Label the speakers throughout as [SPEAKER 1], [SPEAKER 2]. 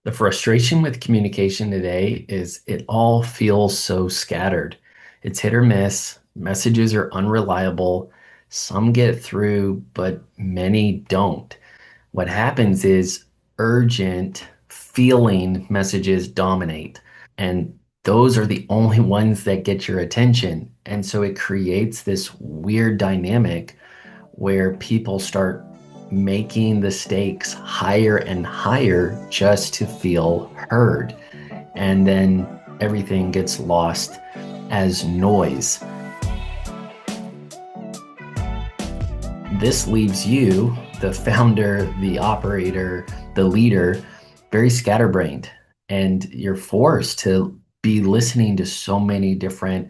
[SPEAKER 1] The frustration with communication today is it all feels so scattered. It's hit or miss. Messages are unreliable. Some get through, but many don't. What happens is urgent feeling messages dominate, and those are the only ones that get your attention. And so it creates this weird dynamic where people start making the stakes higher and higher just to feel heard. And then everything gets lost as noise. This leaves you, the founder, the operator, the leader, very scatterbrained. And you're forced to be listening to so many different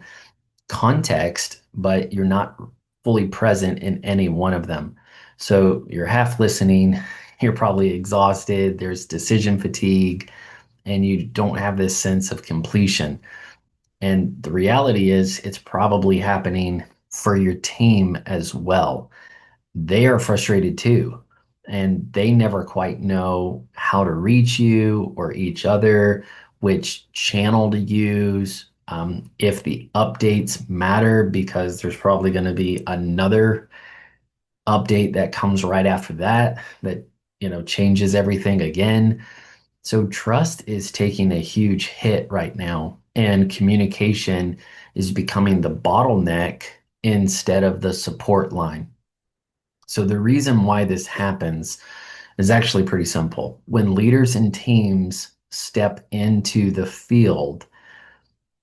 [SPEAKER 1] contexts, but you're not fully present in any one of them. So you're half listening, you're probably exhausted, there's decision fatigue, and you don't have this sense of completion. And the reality is, it's probably happening for your team as well. They are frustrated too, and they never quite know how to reach you or each other, which channel to use, if the updates matter, because there's probably going to be another update that comes right after that that changes everything again. So trust is taking a huge hit right now, and communication is becoming the bottleneck instead of the support line. So the reason why this happens is actually pretty simple. When leaders and teams step into the field,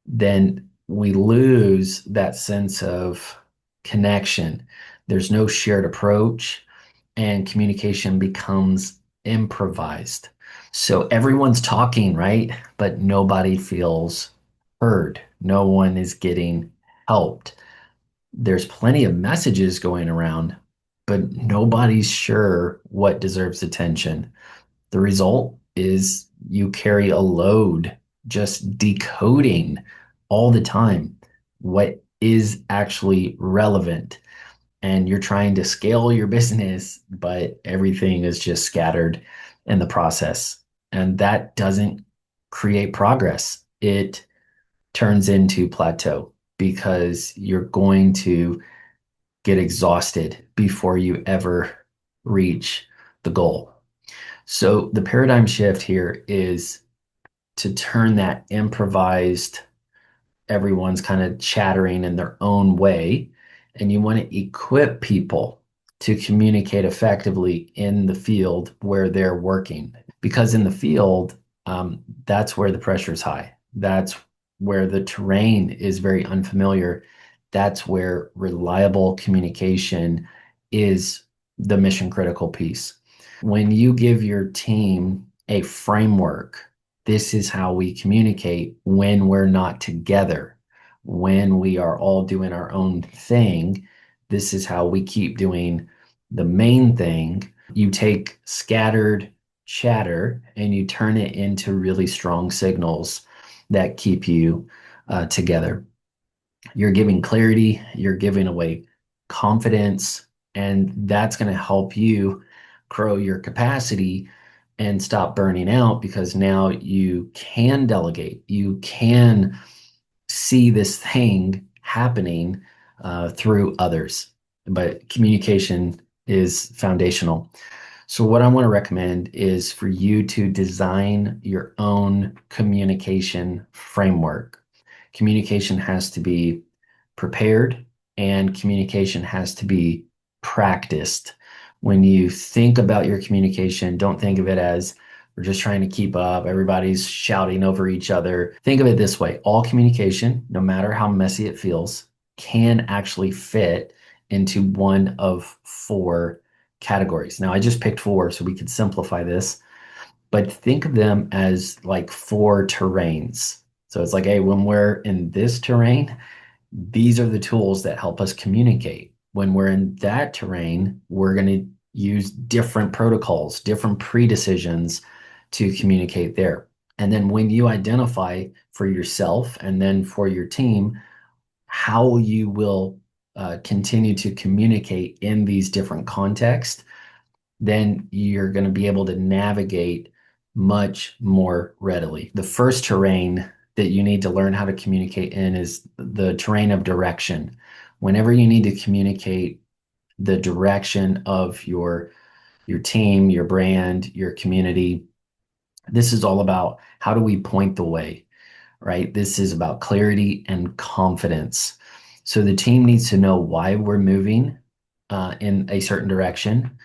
[SPEAKER 1] then we lose that sense of connection. There's no shared approach, and communication becomes improvised. So everyone's talking, right? But nobody feels heard. No one is getting helped. There's plenty of messages going around, but nobody's sure what deserves attention. The result is you carry a load just decoding all the time what is actually relevant. And you're trying to scale your business, but everything is just scattered in the process. And that doesn't create progress. It turns into plateau because you're going to get exhausted before you ever reach the goal. So the paradigm shift here is to turn that improvised, everyone's kind of chattering in their own way, and you want to equip people to communicate effectively in the field where they're working. Because in the field, that's where the pressure is high. That's where the terrain is very unfamiliar. That's where reliable communication is the mission critical piece. When you give your team a framework, this is how we communicate when we're not together. When we are all doing our own thing, this is how we keep doing the main thing. You take scattered chatter and you turn it into really strong signals that keep you together. You're giving clarity, you're giving away confidence, and that's going to help you grow your capacity and stop burning out because now you can delegate. You can see this thing happening through others. But communication is foundational. So, what I want to recommend is for you to design your own communication framework. Communication has to be prepared, and communication has to be practiced. When you think about your communication, don't think of it as we're just trying to keep up, everybody's shouting over each other. Think of it this way: all communication, no matter how messy it feels, can actually fit into one of four categories. Now, I just picked four so we could simplify this, but think of them as like four terrains. So it's like, hey, when we're in this terrain, these are the tools that help us communicate. When we're in that terrain, we're going to use different protocols, different pre-decisions to communicate there. And then when you identify for yourself and then for your team how you will continue to communicate in these different contexts, then you're going to be able to navigate much more readily. The first terrain that you need to learn how to communicate in is the terrain of direction. Whenever you need to communicate the direction of your team, your brand, your community, this is all about how do we point the way, right? This is about clarity and confidence. So the team needs to know why we're moving in a certain direction,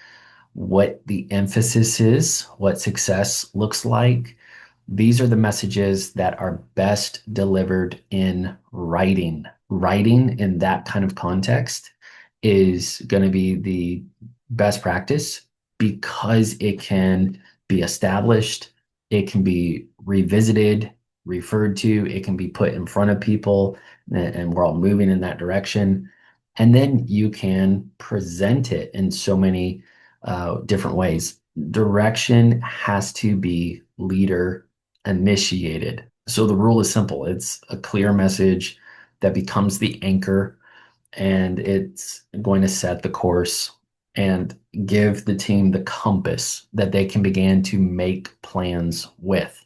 [SPEAKER 1] what the emphasis is, what success looks like. These are the messages that are best delivered in writing. Writing in that kind of context is going to be the best practice because it can be established, it can be revisited, referred to, it can be put in front of people, and we're all moving in that direction. And then you can present it in so many different ways. Direction has to be leader initiated. So the rule is simple. It's a clear message that becomes the anchor, and it's going to set the course and give the team the compass that they can begin to make plans with.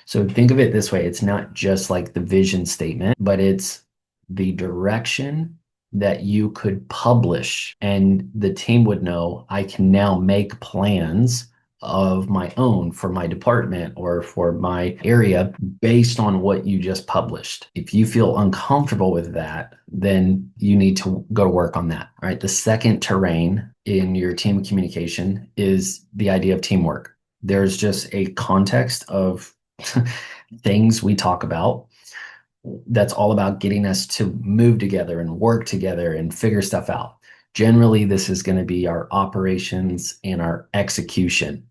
[SPEAKER 1] So think of it this way. It's not just like the vision statement, but it's the direction that you could publish, and the team would know I can now make plans of my own for my department or for my area based on what you just published. If you feel uncomfortable with that, then you need to go to work on that. All right. The second terrain in your team communication is the idea of teamwork. There's just a context of things we talk about that's all about getting us to move together and work together and figure stuff out. Generally, this is going to be our operations and our execution.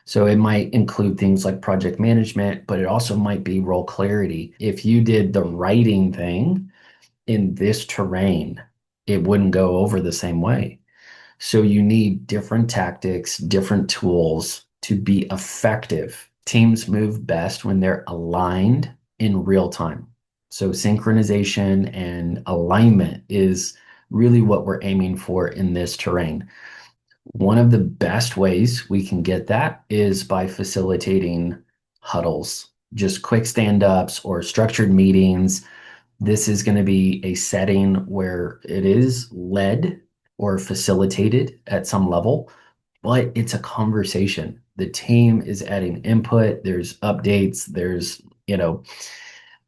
[SPEAKER 1] So it might include things like project management, but it also might be role clarity. If you did the writing thing in this terrain, it wouldn't go over the same way. So you need different tactics, different tools to be effective. Teams move best when they're aligned in real time. So synchronization and alignment is really what we're aiming for in this terrain. One of the best ways we can get that is by facilitating huddles, just quick stand-ups or structured meetings. This is going to be a setting where it is led or facilitated at some level, but it's a conversation. The team is adding input, there's updates, there's,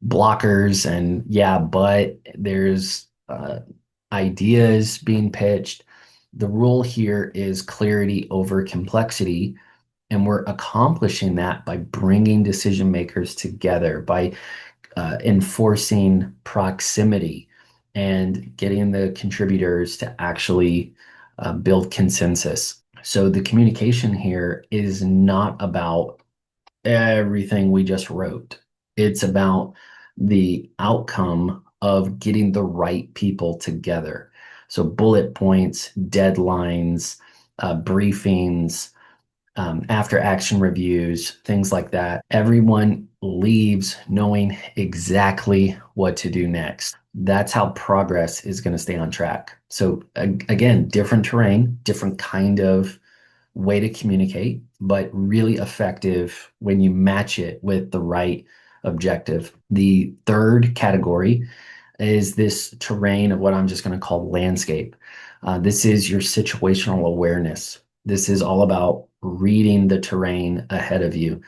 [SPEAKER 1] blockers, and yeah, but there's ideas being pitched. The rule here is clarity over complexity. And we're accomplishing that by bringing decision makers together, by enforcing proximity and getting the contributors to actually build consensus. So the communication here is not about everything we just wrote. It's about the outcome of getting the right people together. So bullet points, deadlines, briefings, after action reviews, things like that. Everyone leaves knowing exactly what to do next. That's how progress is going to stay on track. So again, different terrain, different kind of way to communicate, but really effective when you match it with the right objective. The third category is this terrain of what I'm just going to call landscape. This is your situational awareness. This is all about reading the terrain ahead of you.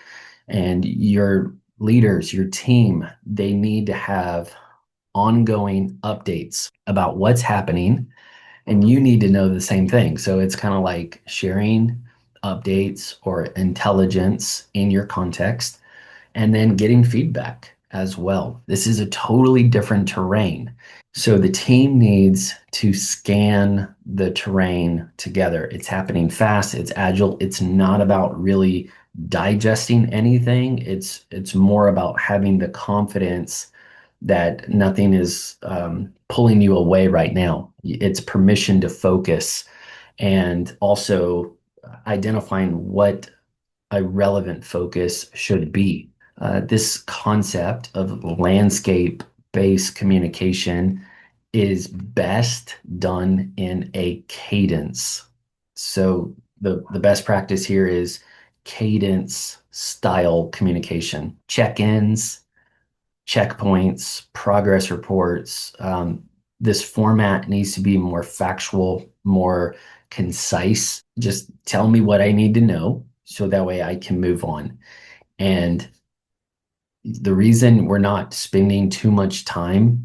[SPEAKER 1] And your leaders, your team, they need to have ongoing updates about what's happening, and you need to know the same thing. So it's kind of like sharing updates or intelligence in your context and then getting feedback as well. This is a totally different terrain. So the team needs to scan the terrain together. It's happening fast, it's agile, it's not about really digesting anything. It's more about having the confidence that nothing is pulling you away right now. It's permission to focus, and also identifying what a relevant focus should be. This concept of landscape-based communication is best done in a cadence. So the best practice here is cadence style communication, check-ins, checkpoints, progress reports. This format needs to be more factual, more concise. Just tell me what I need to know so that way I can move on. And the reason we're not spending too much time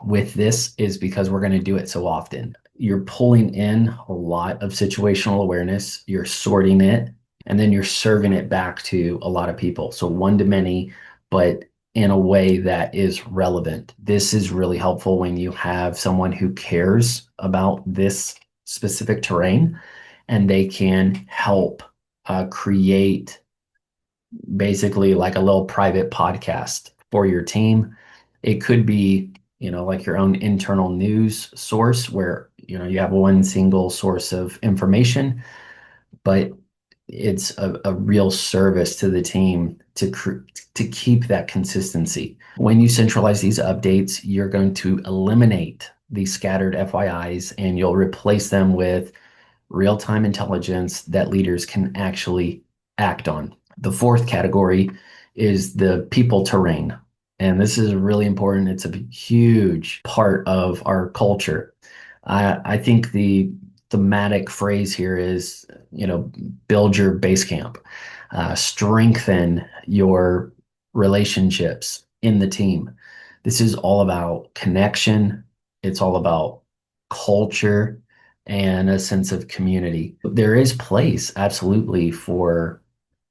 [SPEAKER 1] with this is because we're going to do it so often. You're pulling in a lot of situational awareness, you're sorting it, and then you're serving it back to a lot of people. So one to many, but in a way that is relevant. This is really helpful when you have someone who cares about this specific terrain and they can help create basically like a little private podcast for your team. It could be, like your own internal news source where, you have one single source of information, but it's a real service to the team to keep that consistency. When you centralize these updates, you're going to eliminate these scattered FYIs and you'll replace them with real-time intelligence that leaders can actually act on. The fourth category is the people terrain. And this is really important. It's a huge part of our culture. I think the thematic phrase here is, build your base camp, strengthen your relationships in the team. This is all about connection. It's all about culture and a sense of community. There is place, absolutely, for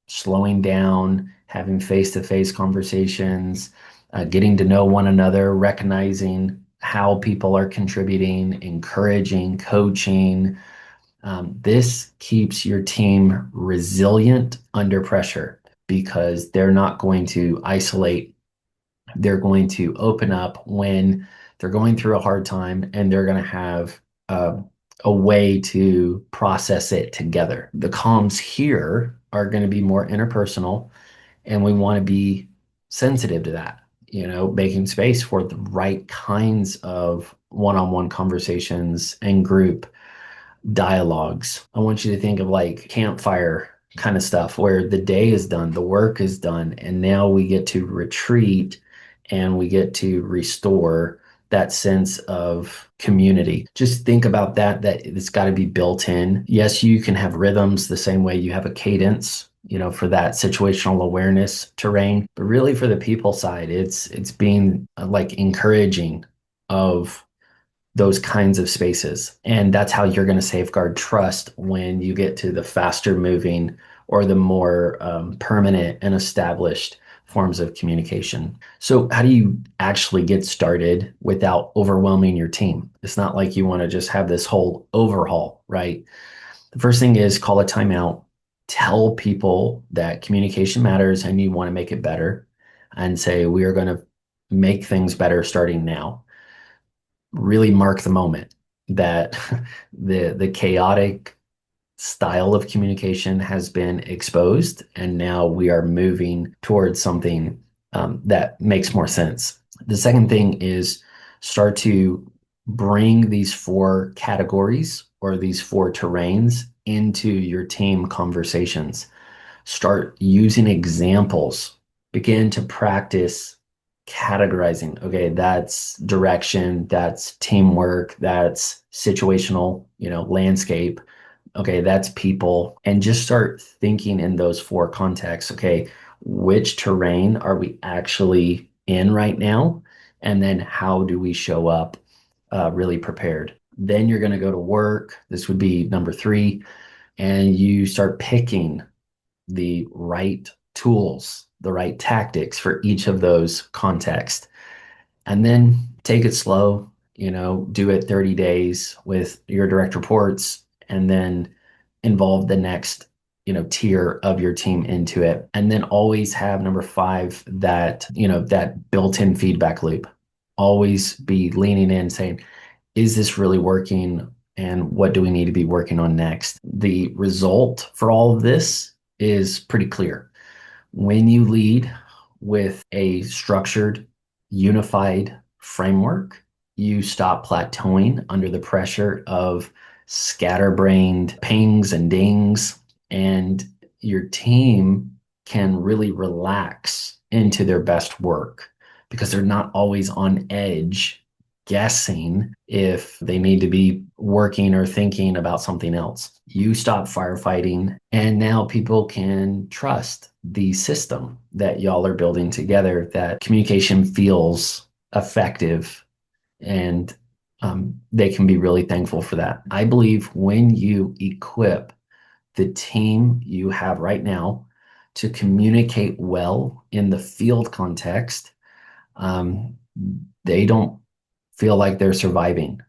[SPEAKER 1] slowing down, having face-to-face conversations, getting to know one another, recognizing how people are contributing, encouraging, coaching. This keeps your team resilient under pressure because they're not going to isolate. They're going to open up when they're going through a hard time, and they're going to have a way to process it together. The comms here are going to be more interpersonal, and we want to be sensitive to that, making space for the right kinds of one-on-one conversations and group dialogues. I want you to think of like campfire kind of stuff where the day is done, the work is done, and now we get to retreat and we get to restore that sense of community. Just think about that it's got to be built in. Yes, you can have rhythms the same way you have a cadence, for that situational awareness terrain, but really for the people side, it's being like encouraging of those kinds of spaces. And that's how you're going to safeguard trust when you get to the faster moving or the more permanent and established forms of communication. So how do you actually get started without overwhelming your team? It's not like you want to just have this whole overhaul, right? The first thing is call a timeout. Tell people that communication matters and you want to make it better, and say, we are going to make things better starting now. Really mark the moment that the chaotic style of communication has been exposed, and now we are moving towards something that makes more sense. The second thing is start to bring these four categories or these four terrains into your team conversations. Start using examples. Begin to practice categorizing. Okay, that's direction, that's teamwork, that's situational, landscape. Okay, that's people. And just start thinking in those four contexts. Okay, which terrain are we actually in right now? And then how do we show up really prepared? Then you're going to go to work. This would be number three. And you start picking the right tools, the right tactics for each of those contexts. And then take it slow, do it 30 days with your direct reports, and then involve the next, tier of your team into it. And then always have number five, that built-in feedback loop. Always be leaning in saying, is this really working? And what do we need to be working on next? The result for all of this is pretty clear. When you lead with a structured, unified framework, you stop plateauing under the pressure of scatterbrained pings and dings, and your team can really relax into their best work because they're not always on edge guessing if they need to be working or thinking about something else. You stop firefighting, and now people can trust the system that y'all are building together, that communication feels effective, and they can be really thankful for that. I believe when you equip the team you have right now to communicate well in the field context, um, they don't feel like they're surviving.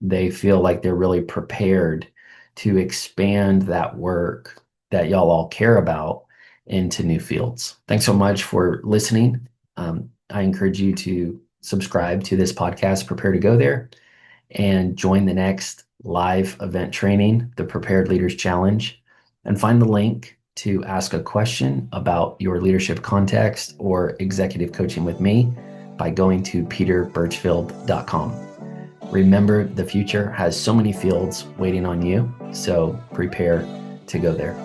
[SPEAKER 1] They feel like they're really prepared to expand that work that y'all all care about into new fields. Thanks so much for listening. I encourage you to subscribe to this podcast, Prepare to Go There, and join the next live event training, the Prepared Leaders Challenge, and find the link to ask a question about your leadership context or executive coaching with me by going to peterbirchfield.com. Remember, the future has so many fields waiting on you, so prepare to go there.